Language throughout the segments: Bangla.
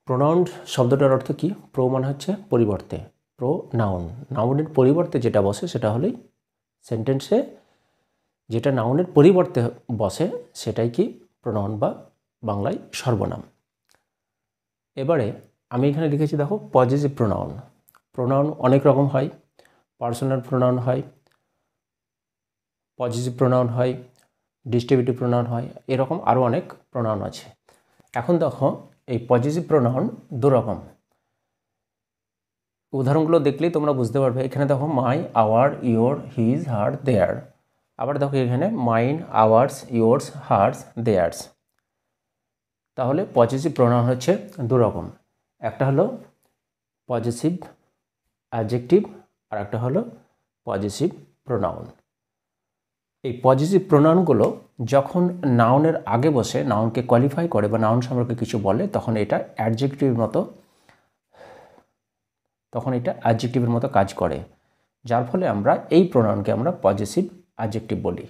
প্রোনাউন শব্দটার অর্থ কি? প্রো মানে হচ্ছে পরিবর্তে, প্রো নাউন, নাউনের পরিবর্তে যেটা বসে সেটা হলেই সেন্টেন্সে যেটা নাউনের পরিবর্তে বসে সেটাই কি প্রোনাউন বা বাংলায় সর্বনাম। এবারে আমি এখানে লিখেছি দেখো পজিটিভ প্রোনাউন। প্রোনাউন অনেক রকম হয়, পার্সোনাল প্রোনাউন হয়, পজিটিভ প্রোনাউন হয়, ডিস্ট্রিবিউটিভ প্রোনাউন হয়, এরকম আরও অনেক প্রোনাউন আছে। এখন দেখো এই পজিটিভ প্রোনাউন দু রকম। উদাহরণগুলো দেখলেই তোমরা বুঝতে পারবে। এখানে দেখো my, our, your, his, her, their. আবার দেখো এখানে mine, ours, yours, hers, theirs. তাহলে পজিটিভ প্রোনাউন হচ্ছে দু রকম, একটা হলো পজিটিভ অ্যাডজেক্টিভ আর একটা হলো পজিটিভ প্রোনাউন। এই পজিটিভ প্রোনাউনগুলো যখন নাউনের আগে বসে নাউনকে কোয়ালিফাই করে বা নাউন সম্পর্কে কিছু বলে তখন এটা অ্যাডজেক্টিভের মতো কাজ করে, যার ফলে আমরা এই প্রোনাউনকে আমরা পজিটিভ অ্যাডজেক্টিভ বলি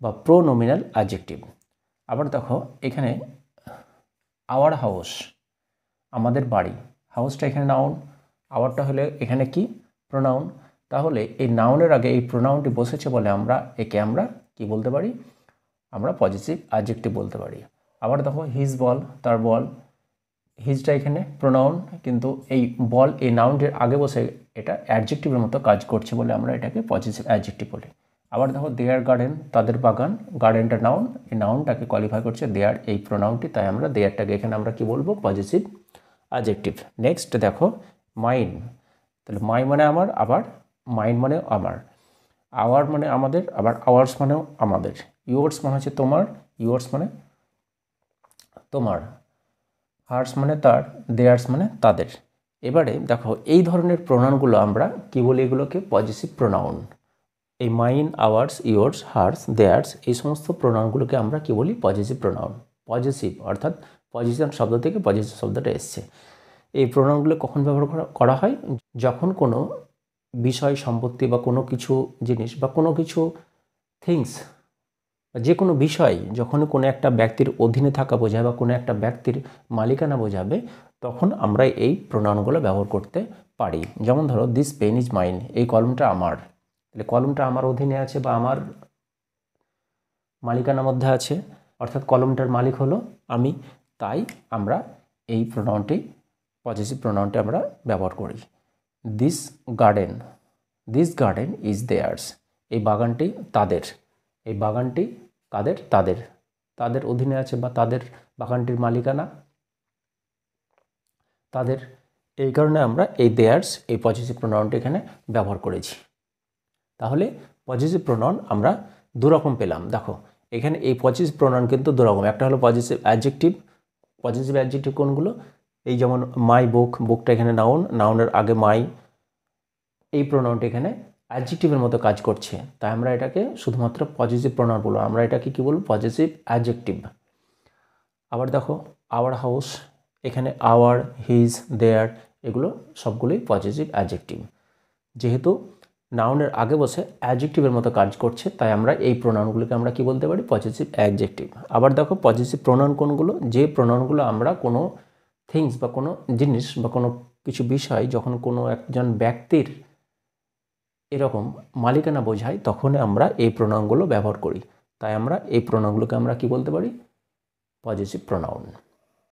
বা প্রোনোমিনাল অ্যাডজেক্টিভ। আবার দেখো এখানে আওয়ার হাউস, আমাদের বাড়ি, হাউসটা এখানে নাউন, আওয়ারটা হলে এখানে কি প্রোনাউন। তাহলে এই নাউনের আগে এই প্রোনাউনটি বসেছে বলে একে আমরা কি বলতে পারি? আমরা পজিটিভ অ্যাডজেক্টিভ বলতে পারি। আবার দেখো হিজ বল, তার বল, হিজটা এখানে প্রোনাউন, কিন্তু এই বল এই নাউনটির আগে বসে এটা অ্যাডজেক্টিভের মতো কাজ করছে বলে আমরা এটাকে পজিটিভ অ্যাডজেক্টিভ বলি। আবার দেখো দেয়ার গার্ডেন, তাদের বাগান, গার্ডেনটা নাউন, এই নাউনটাকে কোয়ালিফাই করছে দেয়ার এই প্রোনাউনটি, তাই আমরা দেয়ারটাকে এখানে আমরা কি বলবো? Positive adjective. নেক্সট দেখো মাইন, তাহলে মাই মানে আমার, আবার মাইন মানে আমার, আওয়ার মানে আমাদের, আবার আওয়ার্স মানেও আমাদের, ইয়োর্স মানে হচ্ছে তোমার, ইয়োর্স মানে তোমার, হার্স মানে তার, দেয়ার্স মানে তাদের। এবারে দেখো এই ধরনের প্রোনাউনগুলো আমরা কি বলি? এগুলোকে পজিটিভ প্রোনাউন। এই mine, ours, yours, hers, theirs এই সমস্ত প্রোনাউনগুলোকে আমরা কি বলি? Positive pronoun. পজিটিভ অর্থাৎ পজিশন শব্দ থেকে পজিটিভ শব্দটা এসছে। এই প্রোনাউনগুলো কখন ব্যবহার করা হয়? যখন কোনো বিষয়, সম্পত্তি বা কোনো কিছু জিনিস বা কোনো কিছু থিংস, যে কোনো বিষয় যখন কোনো একটা ব্যক্তির অধীনে থাকা বোঝায় বা কোনো একটা ব্যক্তির মালিকানা বোঝাবে তখন আমরা এই প্রোনাউনগুলো ব্যবহার করতে পারি। যেমন ধরো দিস পেন ইজ মাইন, এই কলমটা আমার, তাহলে কলমটা আমার অধীনে আছে বা আমার মালিকানার মধ্যে আছে, অর্থাৎ কলমটার মালিক হলো আমি, তাই আমরা এই প্রোনাউনটি পজিটিভ প্রোনাউনটি আমরা ব্যবহার করি। দিস গার্ডেন ইজ দেয়ার্স, এই বাগানটি তাদের, এই বাগানটি কাদের? তাদের অধীনে আছে বা তাদের বাগানটির মালিকানা তাদের, এই কারণে আমরা এই দেয়ার্স এই পজিটিভ প্রোনাউনটি এখানে ব্যবহার করেছি। তাহলে পজিটিভ প্রোনাউন আমরা দু রকম পেলাম। দেখো এখানে এই পজিটিভ প্রোনাউন কিন্তু দু রকম, একটা হলো পজিটিভ অ্যাডজেক্টিভ। পজিটিভ অ্যাডজেক্টিভ কোনগুলো? এই যেমন মাই বুক, বুকটা এখানে নাউন, নাউনের আগে মাই, এই প্রোনাউনটা এখানে অ্যাডজেক্টিভের মতো কাজ করছে, তাই আমরা এটাকে শুধুমাত্র পজিটিভ প্রোনাউন বলবো, আমরা এটাকে কি বলবো? Positive adjective. আবার দেখো আওয়ার হাউস, এখানে আওয়ার, হিজ, দেয়ার এগুলো সবগুলোই পজিটিভ অ্যাডজেক্টিভ। যেহেতু নাউনের আগে বসে অ্যাডজেক্টিভের মতো কাজ করছে তাই আমরা এই প্রোনাউনগুলোকে আমরা কি বলতে পারি? Positive adjective. আবার দেখো পজিটিভ প্রোনাউন কোনগুলো? যে প্রোনাউনগুলো আমরা কোনো থিংস বা কোনো জিনিস বা কোনো কিছু বিষয় যখন কোনো একজন ব্যক্তির এরকম মালিকানা বোঝায় তখন আমরা এই প্রোনাউনগুলো ব্যবহার করি, তাই আমরা এই প্রোনাউনগুলোকে আমরা কি বলতে পারি? Positive pronoun.